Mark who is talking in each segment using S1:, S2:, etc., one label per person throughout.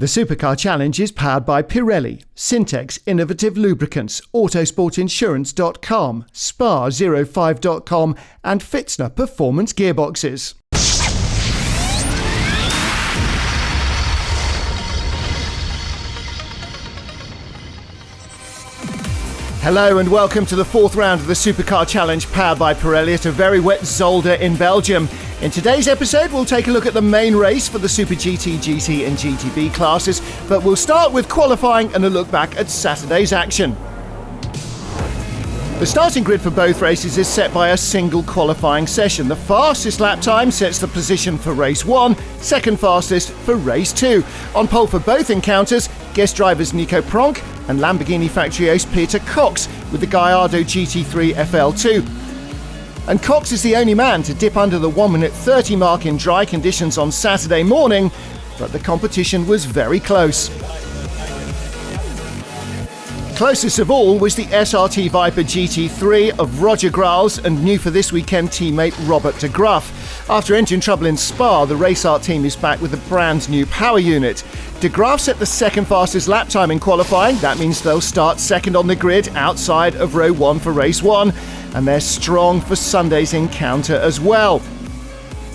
S1: The Supercar Challenge is powered by Pirelli, Syntex Innovative Lubricants, Autosportinsurance.com, Spa05.com and Fitzner Performance Gearboxes. Hello and welcome to the fourth round of the Supercar Challenge powered by Pirelli at a very wet Zolder in Belgium. In today's episode, we'll take a look at the main race for the SuperGT, GT and GTB classes, but we'll start with qualifying and a look back at Saturday's action. The starting grid for both races is set by a single qualifying session. The fastest lap time sets the position for race 1, second fastest for race 2. On pole for both encounters, guest drivers Nico Pronk and Lamborghini factory ace Peter Cox with the Gallardo GT3 FL2. And Cox is the only man to dip under the 1 minute 30 mark in dry conditions on Saturday morning, but the competition was very close. Closest of all was the SRT Viper GT3 of Roger Grals and new for this weekend teammate Robert de Graaf. After engine trouble in Spa, the Race Art team is back with a brand new power unit. De Graaf set the second fastest lap time in qualifying. That means they'll start second on the grid outside of row 1 for race 1, and they're strong for Sunday's encounter as well.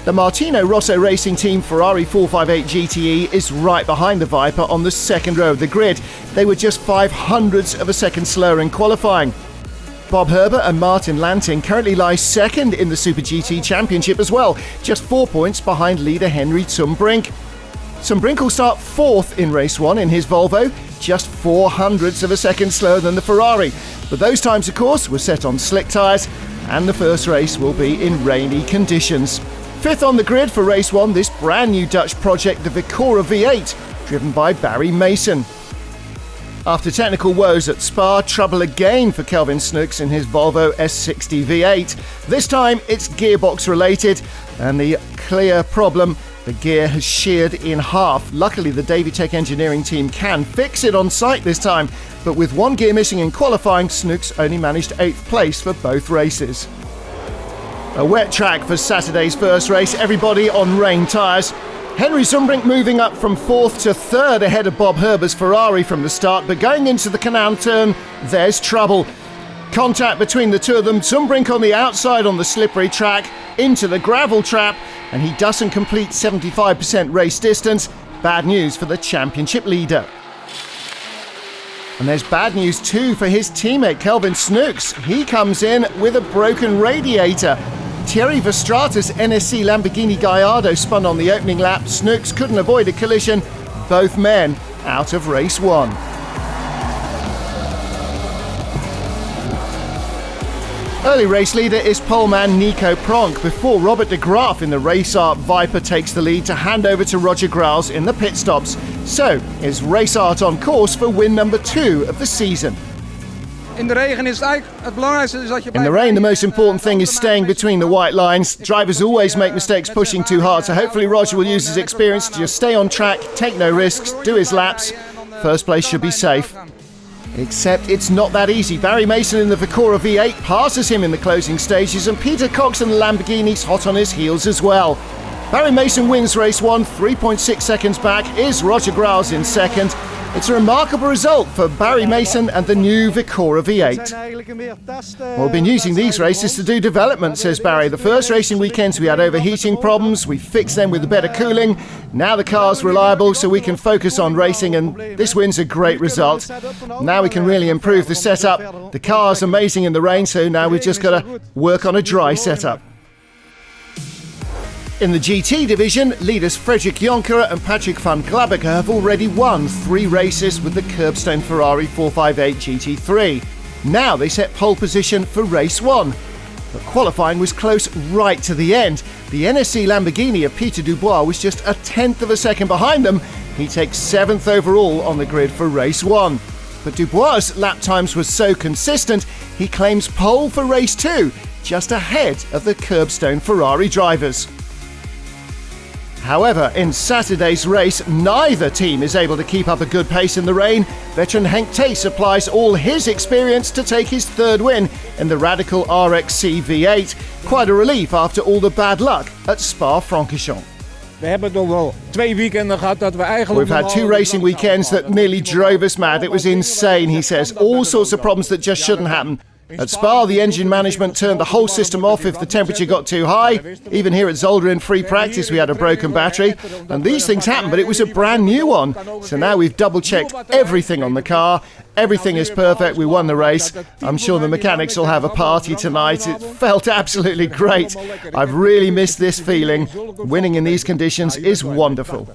S1: The Martino Rosso Racing Team Ferrari 458 GTE is right behind the Viper on the second row of the grid. They were just 0.05 of a second slower in qualifying. Bob Herber and Martin Lanting currently lie second in the Super GT Championship as well, just 4 points behind leader Henry Zumbrink. Zumbrink will start fourth in race 1 in his Volvo, just 0.04 of a second slower than the Ferrari. But those times, of course, were set on slick tyres, and the first race will be in rainy conditions. Fifth on the grid for race 1, this brand new Dutch project, the Vicora V8, driven by Barry Mason. After technical woes at Spa, trouble again for Kelvin Snooks in his Volvo S60 V8. This time it's gearbox related, and the clear problem, the gear has sheared in half. Luckily the Davitech engineering team can fix it on site this time, but with one gear missing in qualifying, Snooks only managed 8th place for both races. A wet track for Saturday's first race, everybody on rain tyres. Henry Zumbrink moving up from 4th to 3rd ahead of Bob Herber's Ferrari from the start, but going into the canal turn, there's trouble. Contact between the two of them, Zumbrink on the outside on the slippery track, into the gravel trap, and he doesn't complete 75% race distance. Bad news for the championship leader. And there's bad news too for his teammate Kelvin Snooks. He comes in with a broken radiator. Thierry Verstraeten's NSC Lamborghini Gallardo spun on the opening lap. Snooks couldn't avoid a collision. Both men out of race 1. Early race leader is poleman Nico Pronk before Robert de Graaf in the Race Art Viper takes the lead to hand over to Roger Grals in the pit stops. So is Race Art on course for win number 2 of the season.
S2: In the rain,
S1: the most important thing is staying between the white lines. Drivers always make mistakes pushing too hard, so hopefully Roger will use his experience to just stay on track, take no risks, do his laps. First place should be safe. Except it's not that easy. Barry Mason in the Vicora V8 passes him in the closing stages, and Peter Cox in the Lamborghini's hot on his heels as well. Barry Mason wins race 1, 3.6 seconds back is Roger Grals in second. It's a remarkable result for Barry Mason and the new Vicora V8. We've been using these races to do development, says Barry. The first racing weekends we had overheating problems, we fixed them with better cooling. Now the car's reliable so we can focus on racing, and this win's a great result. Now we can really improve the setup. The car's amazing in the rain, so now we've just got to work on a dry setup. In the GT division, leaders Frederik Jonker and Patrick van Glabeke have already won 3 races with the curbstone Ferrari 458 GT3. Now they set pole position for race 1. But qualifying was close right to the end. The NSC Lamborghini of Peter Dubois was just 1/10 of a second behind them. He takes 7th overall on the grid for race 1. But Dubois' lap times were so consistent, he claims pole for race 2, just ahead of the curbstone Ferrari drivers. However, in Saturday's race, neither team is able to keep up a good pace in the rain. Veteran Henk Tace applies all his experience to take his 3rd win in the Radical RXC V8. Quite a relief after all the bad luck at Spa-Francorchamps.
S2: We hebben toch wel 2 weekenden gehad dat we eigenlijk...
S1: We've had 2 racing weekends that nearly drove us mad. It was insane, he says. All sorts of problems that just shouldn't happen. At Spa, the engine management turned the whole system off if the temperature got too high. Even here at Zolder in free practice, we had a broken battery. And these things happen, but it was a brand new one. So now we've double-checked everything on the car. Everything is perfect. We won the race. I'm sure the mechanics will have a party tonight. It felt absolutely great. I've really missed this feeling. Winning in these conditions is wonderful.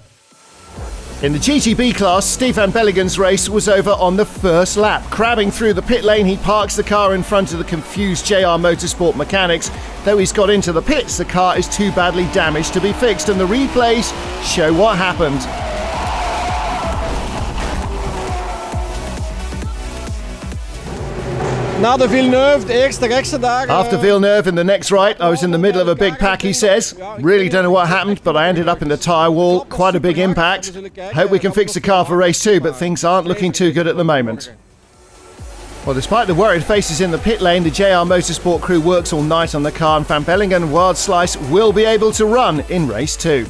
S1: In the GTB class, Stefan Belligen's race was over on the first lap. Crabbing through the pit lane, he parks the car in front of the confused JR Motorsport mechanics. Though he's got into the pits, the car is too badly damaged to be fixed, and the replays show what happened.
S2: Na de Villeneuve, de eerste rechtse daar...
S1: After Villeneuve in the next right, I was in the middle of a big pack, he says. Really don't know what happened, but I ended up in the tyre wall. Quite a big impact. Hope we can fix the car for race 2, but things aren't looking too good at the moment. Well, despite the worried faces in the pit lane, the JR Motorsport crew works all night on the car, and Van Bellingen and Wild Slice will be able to run in race 2.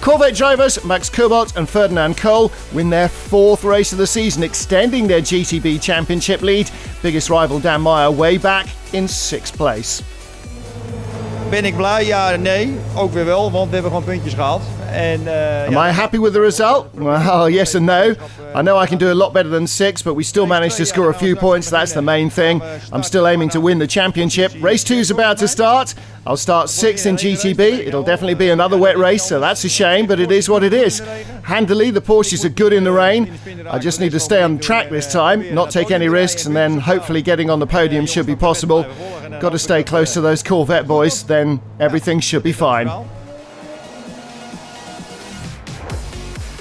S1: Corvette drivers Max Kubot and Ferdinand Cole win their 4th race of the season, extending their GTB championship lead. Biggest rival Dan Meyer way back in 6th place.
S3: Ben ik blij? Ja en nee. Ook weer wel, want we hebben gewoon puntjes gehaald.
S1: Am I happy with the result? Well, yes and no. I know I can do a lot better than 6, but we still managed to score a few points. That's the main thing. I'm still aiming to win the championship. Race 2 is about to start. I'll start 6th in GTB. It'll definitely be another wet race, so that's a shame, but it is what it is. Handily, the Porsches are good in the rain. I just need to stay on track this time, not take any risks, and then hopefully getting on the podium should be possible. Got to stay close to those Corvette boys, then everything should be fine.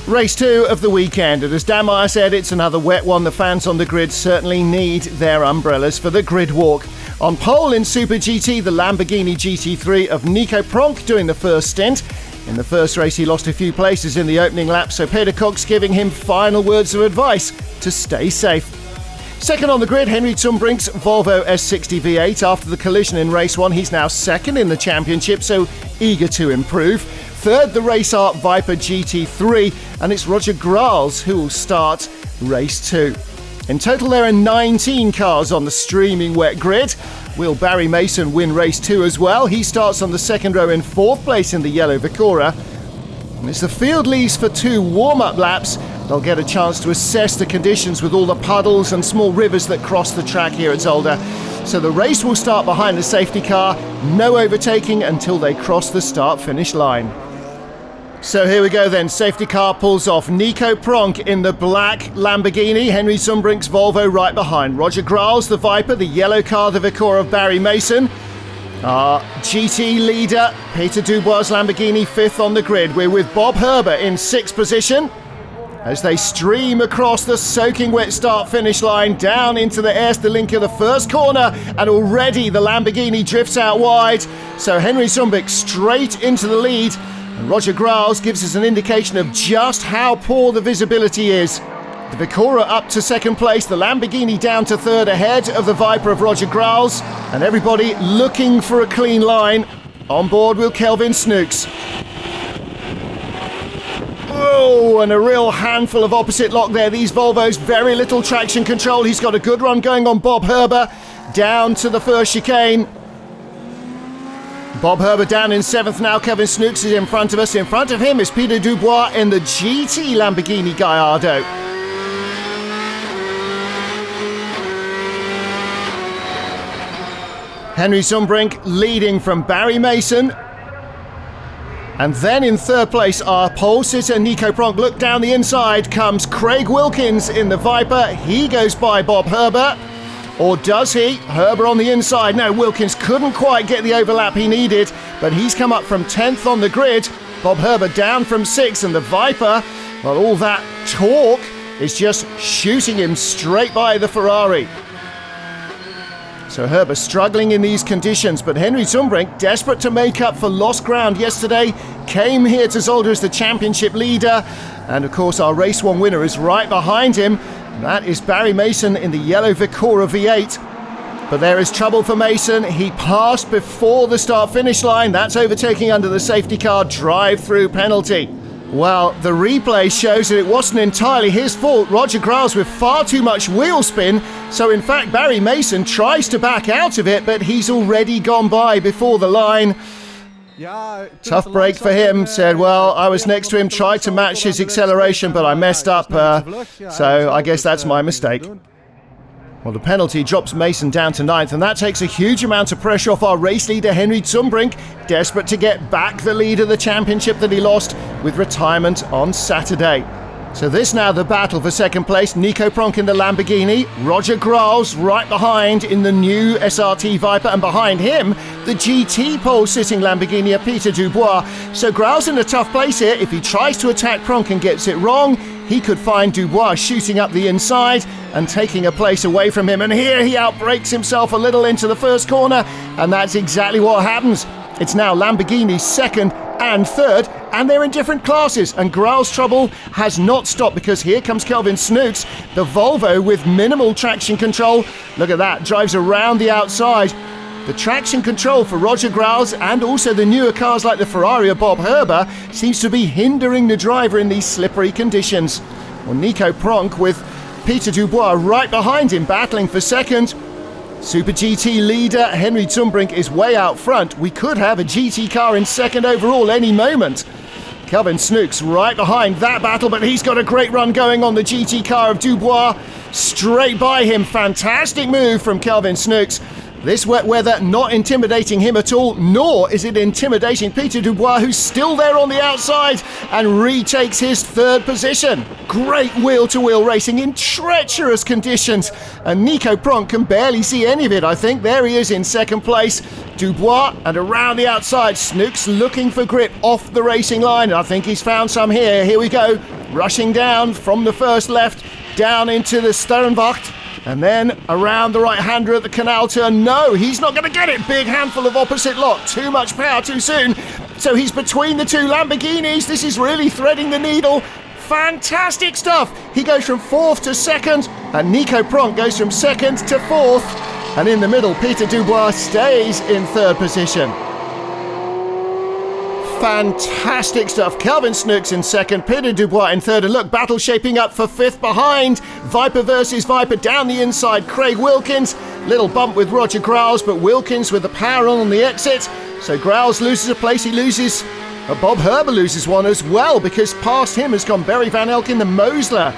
S1: Race 2 of the weekend, and as Dan Meyer said, it's another wet one. The fans on the grid certainly need their umbrellas for the grid walk. On pole in SuperGT, the Lamborghini GT3 of Nico Pronk doing the first stint. In the first race, he lost a few places in the opening lap, so Peter Cox giving him final words of advice to stay safe. Second on the grid, Henry Zumbrink's Volvo S60 V8. After the collision in race 1, he's now second in the championship, so eager to improve. Third, the Race Art Viper GT3, and it's Roger Grals who will start race 2. In total, there are 19 cars on the streaming wet grid. Will Barry Mason win race 2 as well? He starts on the second row in 4th place in the yellow Vicora. And as the field leaves for 2 warm-up laps, they'll get a chance to assess the conditions with all the puddles and small rivers that cross the track here at Zolder. So the race will start behind the safety car, no overtaking until they cross the start-finish line. So here we go then, safety car pulls off. Nico Pronk in the black Lamborghini, Henry Zumbrink's Volvo right behind. Roger Grals, the Viper, the yellow car, the Vicora of Barry Mason. Our GT leader, Peter Dubois' Lamborghini, 5th on the grid. We're with Bob Herber in 6th position as they stream across the soaking wet start-finish line down into the Eerste Linker, the first corner, and already the Lamborghini drifts out wide. So Henry Zumbrink straight into the lead. And Roger Grals gives us an indication of just how poor the visibility is. The Vicora up to 2nd place, the Lamborghini down to 3rd ahead of the Viper of Roger Grals, and everybody looking for a clean line. On board with Kelvin Snooks. Oh, and a real handful of opposite lock there. These Volvos, very little traction control. He's got a good run going on Bob Herber, down to the first chicane. Bob Herber down in 7th now. Kevin Snooks is in front of us. In front of him is Peter Dubois in the GT Lamborghini Gallardo. Henry Zumbrink leading from Barry Mason. And then in 3rd place, our pole sitter Nico Pronk. Look down the inside comes Craig Wilkins in the Viper. He goes by Bob Herber. Or does he? Herber on the inside. No, Wilkins couldn't quite get the overlap he needed, but he's come up from 10th on the grid. Bob Herber down from 6th, and the Viper, well, all that torque is just shooting him straight by the Ferrari. So Herber struggling in these conditions, but Henry Zumbrink, desperate to make up for lost ground yesterday, came here to Zolder as the championship leader. And of course, our race 1 winner is right behind him. That is Barry Mason in the yellow Vicora V8. But there is trouble for Mason. He passed before the start-finish line. That's overtaking under the safety car drive-through penalty. Well, the replay shows that it wasn't entirely his fault. Roger Graals with far too much wheel spin. So in fact, Barry Mason tries to back out of it, but he's already gone by before the line. Tough break for him. Said, well, I was next to him, tried to match his acceleration, but I messed up. So I guess that's my mistake. Well, the penalty drops Mason down to 9th, and that takes a huge amount of pressure off our race leader, Henry Zumbrink, desperate to get back the lead of the championship that he lost with retirement on Saturday. So this now the battle for second place. Nico Pronk in the Lamborghini, Roger Graals right behind in the new SRT Viper, and behind him, the GT pole-sitting Lamborghini of Peter Dubois. So Graals in a tough place here. If he tries to attack Pronk and gets it wrong, he could find Dubois shooting up the inside and taking a place away from him. And here he outbrakes himself a little into the first corner, and that's exactly what happens. It's now Lamborghini second and third, and they're in different classes. And Graals' trouble has not stopped, because here comes Kelvin Snooks, the Volvo with minimal traction control. Look at that, drives around the outside. The traction control for Roger Graals and also the newer cars like the Ferrari of Bob Herber seems to be hindering the driver in these slippery conditions. Well, Nico Pronk with Peter Dubois right behind him battling for second. Super GT leader Henry Zumbrink is way out front. We could have a GT car in second overall any moment. Kelvin Snooks right behind that battle, but he's got a great run going on the GT car of Dubois. Straight by him. Fantastic move from Kelvin Snooks. This wet weather not intimidating him at all, nor is it intimidating Peter Dubois, who's still there on the outside and retakes his third position. Great wheel-to-wheel racing in treacherous conditions, and Nico Pronk can barely see any of it, I think. There he is in second place. Dubois, and around the outside, Snooks looking for grip off the racing line. I think he's found some here. Here we go, rushing down from the first left, down into the Sternwacht. And then around the right-hander at the canal turn. No, he's not going to get it. Big handful of opposite lock. Too much power too soon. So he's between the two Lamborghinis. This is really threading the needle. Fantastic stuff. He goes from fourth to second, and Nico Pronk goes from second to fourth. And in the middle, Peter Dubois stays in third position. Fantastic stuff. Kelvin Snooks in second, Peter Dubois in third, and look, battle shaping up for fifth behind. Viper versus Viper down the inside. Craig Wilkins, little bump with Roger Graals, but Wilkins with the power on the exit. So Graals loses a place, he loses. Bob Herber loses one as well, because past him has gone Barry Van Elk in the Mosler.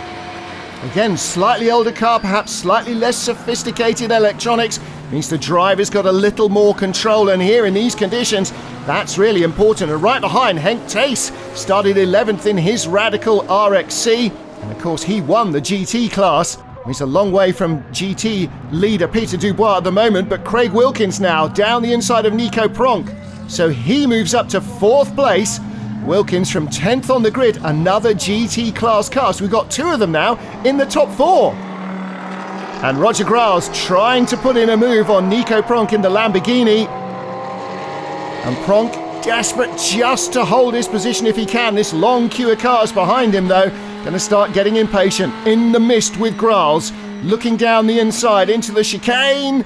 S1: Again, slightly older car, perhaps slightly less sophisticated electronics, means the driver's got a little more control, and here in these conditions, that's really important. And right behind, Henk Tace started 11th in his Radical RXC, and of course he won the GT class. He's a long way from GT leader Peter Dubois at the moment, but Craig Wilkins now down the inside of Nico Pronk. So he moves up to fourth place. Wilkins from 10th on the grid, another GT class car. So we've got two of them now in the top four. And Roger Graals trying to put in a move on Nico Pronk in the Lamborghini. And Pronk desperate just to hold his position if he can. This long queue of cars behind him, though, going to start getting impatient. In the mist with Graals, looking down the inside into the chicane.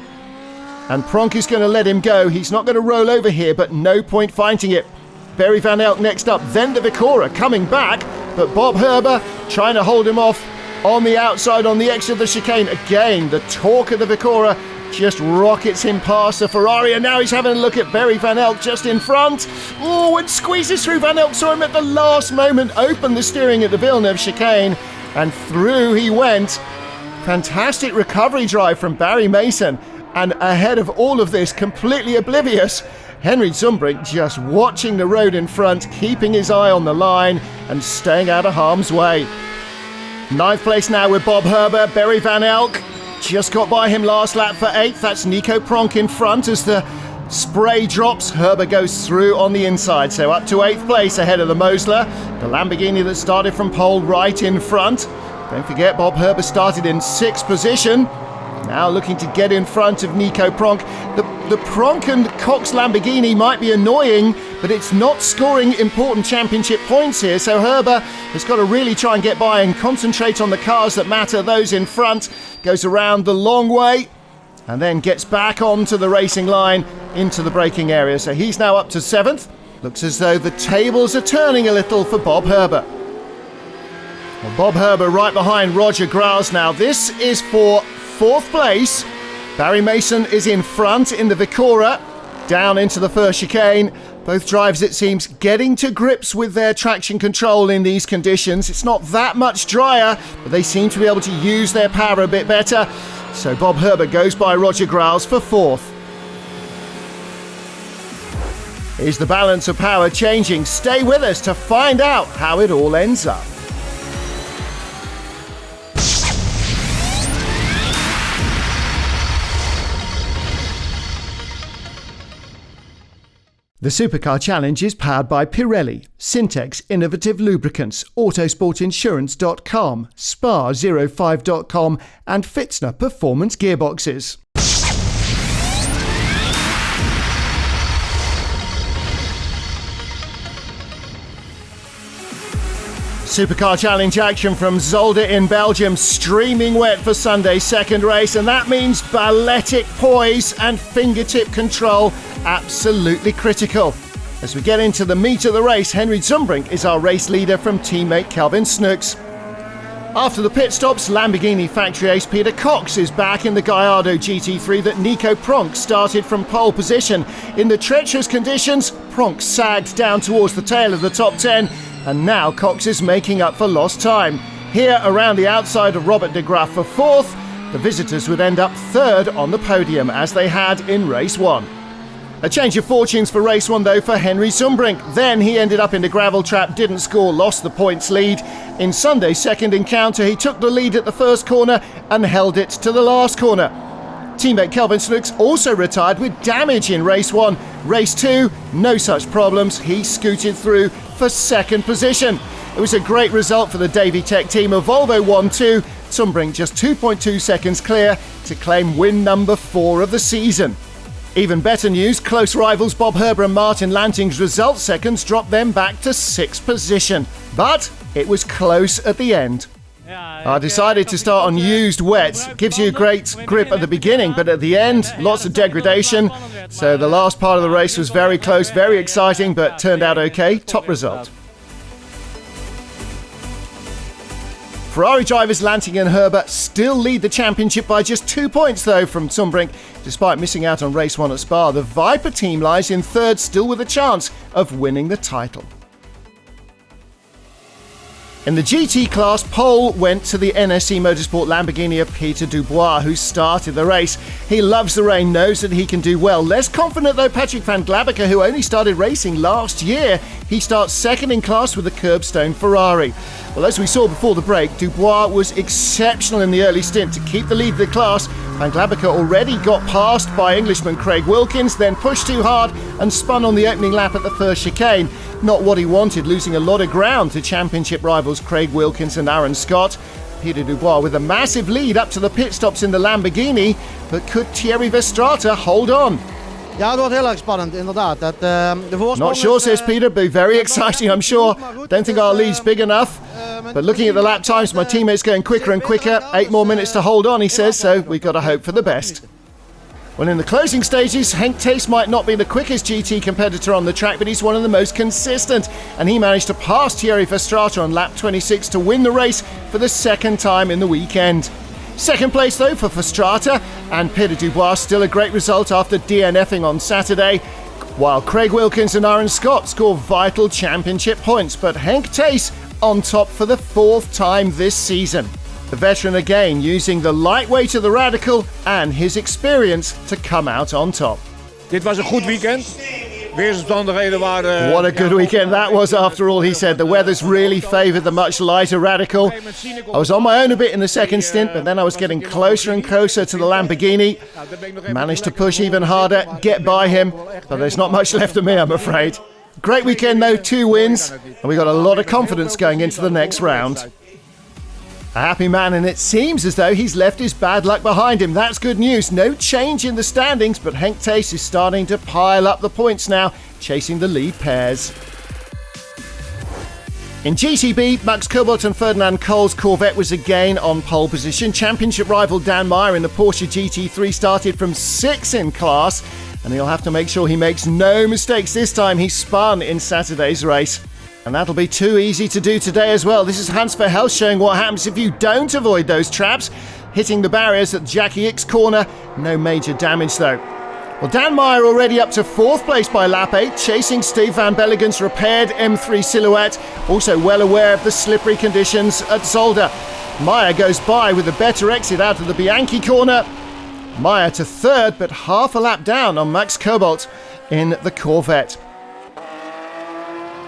S1: And Pronk is going to let him go. He's not going to roll over here, but no point fighting it. Barry Van Elk next up, then the Vicora coming back, but Bob Herber trying to hold him off on the outside on the exit of the chicane. Again, the torque of the Vicora just rockets him past the Ferrari, and now he's having a look at Barry Van Elk just in front. Oh, and squeezes through. Van Elk saw him at the last moment, opened the steering at the Villeneuve chicane, and through he went. Fantastic recovery drive from Barry Mason, and ahead of all of this, completely oblivious, Henry Zumbrink just watching the road in front, keeping his eye on the line and staying out of harm's way. Ninth place now with Bob Herber. Barry Van Elk just got by him last lap for 8th. That's Nico Pronk in front as the spray drops. Herber goes through on the inside, so up to 8th place ahead of the Mosler. The Lamborghini that started from pole right in front. Don't forget, Bob Herber started in 6th position. Now looking to get in front of Nico Pronk. The Pronk and Cox Lamborghini might be annoying, but it's not scoring important championship points here, so Herber has got to really try and get by and concentrate on the cars that matter, those in front. Goes around the long way, and then gets back onto the racing line into the braking area. So he's now up to 7th. Looks as though the tables are turning a little for Bob Herbert. Well, Bob Herbert right behind Roger Graus now. This is for 4th place. Barry Mason is in front in the Vicora, down into the first chicane. Both drivers, it seems, getting to grips with their traction control in these conditions. It's not that much drier, but they seem to be able to use their power a bit better. So Bob Herbert goes by Roger Graus for 4th. Is the balance of power changing? Stay with us to find out how it all ends up. The Supercar Challenge is powered by Pirelli, Syntex Innovative Lubricants, Autosportinsurance.com, Spa05.com and Fitzner Performance Gearboxes. Supercar Challenge action from Zolder in Belgium, streaming wet for Sunday's second race, and that means balletic poise and fingertip control absolutely critical. As we get into the meat of the race, Henry Zumbrink is our race leader from teammate Kelvin Snooks. After the pit stops, Lamborghini factory ace Peter Cox is back in the Gallardo GT3 that Nico Pronk started from pole position. In the treacherous conditions, Pronk sagged down towards the tail of the top 10, and now Cox is making up for lost time. Here around the outside of Robert de Graaf for 4th, the visitors would end up 3rd on the podium as they had in race 1. A change of fortunes for race 1 though for Henry Zumbrink. Then he ended up in the gravel trap, didn't score, lost the points lead. In Sunday's second encounter, he took the lead at the first corner and held it to the last corner. Teammate Kelvin Snooks also retired with damage in race 1. Race 2, no such problems. He scooted through for 2nd position. It was a great result for the Davy Tech team. A Volvo 1-2, Zumbrink just 2.2 seconds clear to claim win number 4 of the season. Even better news, close rivals Bob Herbert and Martin Lanting's result seconds dropped them back to 6th position. But it was close at the end. I decided to start on used wets. Gives you a great grip at the beginning, but at the end, lots of degradation. So the last part of the race was very close, very exciting, but turned out okay. Top result. Ferrari drivers Lanting and Herbert still lead the championship by just 2 points though from Zumbrink. Despite missing out on race 1 at Spa, the Viper team lies in 3rd, still with a chance of winning the title. In the GT class, pole went to the NSC Motorsport Lamborghini of Peter Dubois, who started the race. He loves the rain, knows that he can do well. Less confident though Patrick van Glabacker, who only started racing last year. He starts 2nd in class with the curbstone Ferrari. Well, as we saw before the break, Dubois was exceptional in the early stint to keep the lead of the class. Van Glabacker already got passed by Englishman Craig Wilkins, then pushed too hard and spun on the opening lap at the first chicane. Not what he wanted, losing a lot of ground to championship rivals Craig Wilkins and Aaron Scott. Peter Dubois with a massive lead up to the pit stops in the Lamborghini, but could Thierry Verstraete hold on?
S4: Ja, het wordt heel erg spannend, inderdaad.
S1: Not sure, says Peter, but very exciting, I'm sure. Don't think our lead's big enough. But looking at the lap times, my teammates going quicker and quicker. 8 more minutes to hold on, he says, so we've got to hope for the best. Well, in the closing stages, Henk Tace might not be the quickest GT competitor on the track, but he's one of the most consistent. And he managed to pass Thierry Verstraete on lap 26 to win the race for the 2nd time in the weekend. 2nd place though for Verstraete, and Peter Dubois still a great result after DNFing on Saturday, while Craig Wilkins and Aaron Scott score vital championship points, but Henk Tace on top for the 4th time this season. The veteran again using the lightweight of the Radical and his experience to come out on top.
S2: Dit was een goed weekend. Weersomstandigheden waren...
S1: What a good weekend that was after all, he said. The weather's really favoured the much lighter Radical. I was on my own a bit in the 2nd stint, but then I was getting closer and closer to the Lamborghini. Managed to push even harder, get by him, but there's not much left of me, I'm afraid. Great weekend though, 2 wins, and we got a lot of confidence going into the next round. A happy man, and it seems as though he's left his bad luck behind him. That's good news. No change in the standings, but Henk Tace is starting to pile up the points now, chasing the lead pairs. In GTB, Max Cobalt and Ferdinand Kohl's Corvette was again on pole position. Championship rival Dan Meyer in the Porsche GT3 started from 6th in class, and he'll have to make sure he makes no mistakes this time. He spun in Saturday's race. And that'll be too easy to do today as well. This is Hans Verhelst showing what happens if you don't avoid those traps. Hitting the barriers at Jackie Ick's corner. No major damage though. Well, Dan Meyer already up to 4th place by lap 8, chasing Steve Van Bellegen's repaired M3 Silhouette, also well aware of the slippery conditions at Zolder. Meyer goes by with a better exit out of the Bianchi corner. Meyer to 3rd, but half a lap down on Max Cobalt in the Corvette.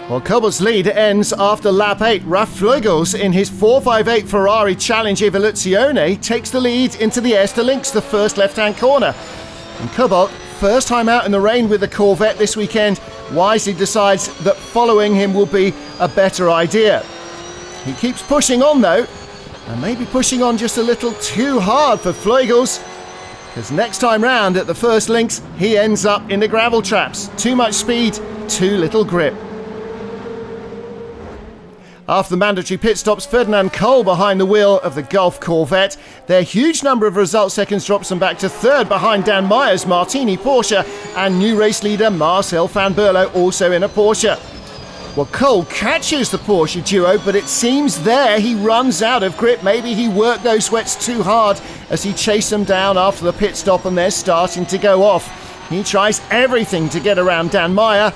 S1: Well, Cobalt's lead ends after lap 8. Ralf Fleugels in his 458 Ferrari Challenge Evoluzione takes the lead into the Esterlinks, the first left-hand corner. And Cobalt, first time out in the rain with the Corvette this weekend, wisely decides that following him will be a better idea. He keeps pushing on though, and maybe pushing on just a little too hard for Fleugels, because next time round at the first links, he ends up in the gravel traps. Too much speed, too little grip. After the mandatory pit stops, Ferdinand Kohl behind the wheel of the Golf Corvette. Their huge number of result seconds drops them back to 3rd behind Dan Meyer's Martini Porsche and new race leader Marcel van Berlo also in a Porsche. Well, Kohl catches the Porsche duo, but it seems there he runs out of grip. Maybe he worked those wets too hard as he chased them down after the pit stop and they're starting to go off. He tries everything to get around Dan Meyer,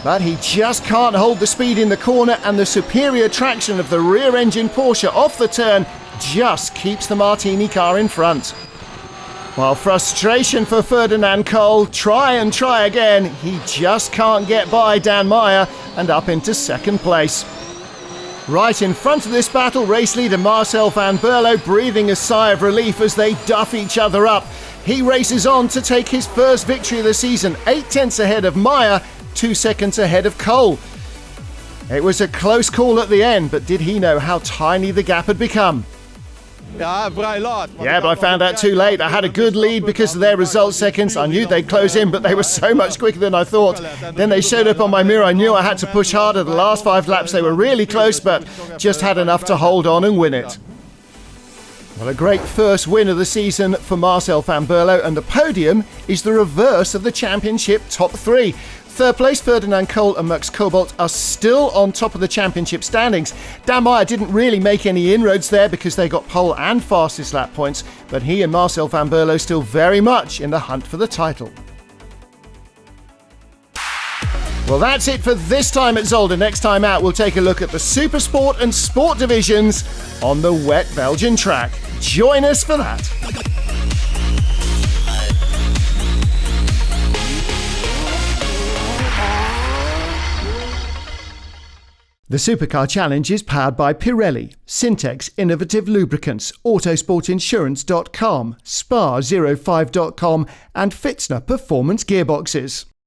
S1: but he just can't hold the speed in the corner, and the superior traction of the rear-engine Porsche off the turn just keeps the Martini car in front. While frustration for Ferdinand Kohl, try and try again, he just can't get by Dan Meyer and up into 2nd place. Right in front of this battle, race leader Marcel van Berlo breathing a sigh of relief as they duff each other up. He races on to take his first victory of the season, 8 tenths ahead of Meyer, 2 seconds ahead of Kohl. It was a close call at the end, but did he know how tiny the gap had become? Yeah, but I found out too late. I had a good lead because of their result seconds. I knew they'd close in, but they were so much quicker than I thought. Then they showed up on my mirror. I knew I had to push harder. The last 5 laps they were really close, but just had enough to hold on and win it. Well, a great first win of the season for Marcel van Berlo, and the podium is the reverse of the championship top 3. 3rd place, Ferdinand Kohl and Max Cobalt are still on top of the championship standings. Dan Meyer didn't really make any inroads there because they got pole and fastest lap points, but he and Marcel van Berlo still very much in the hunt for the title. Well, that's it for this time at Zolder. Next time out, we'll take a look at the Super Sport and Sport divisions on the wet Belgian track. Join us for that. The Supercar Challenge is powered by Pirelli, Syntex Innovative Lubricants, Autosportinsurance.com, Spa05.com and Fitzner Performance Gearboxes.